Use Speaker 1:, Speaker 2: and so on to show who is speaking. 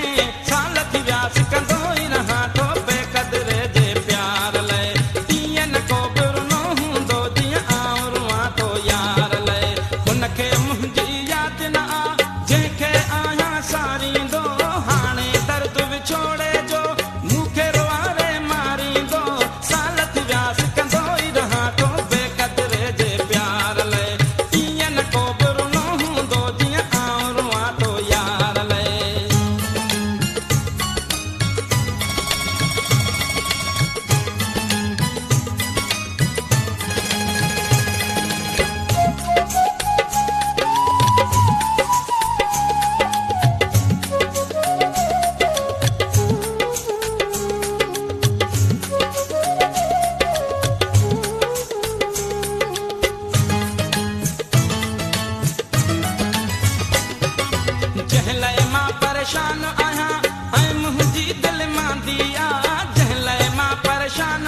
Speaker 1: में साल थी वियास कंदो ई रहां थो बेक़दरे जे प्यार लाइ तीअं न को बि रुनो हूंदो जीअं आउं रुआं थो यार लाइ हुनखे मुंहिंजी यादि न आ जंहिंखे आहियां सारींदो हाणे दर्द विछोड़े जो मूंखे रुआरे मारींदो साल थी वियास कंदो ई रहां थो बेक़दरे जे प्यार लाइ तीअं न को बि रुनो हूंदो जीअं आउं रुआं थो यार लाइ जंहिं लाइ मां परेशान आहियां ऐं मुंहिंजी दिलि मांदी आ जंहिं लाइ मां परेशान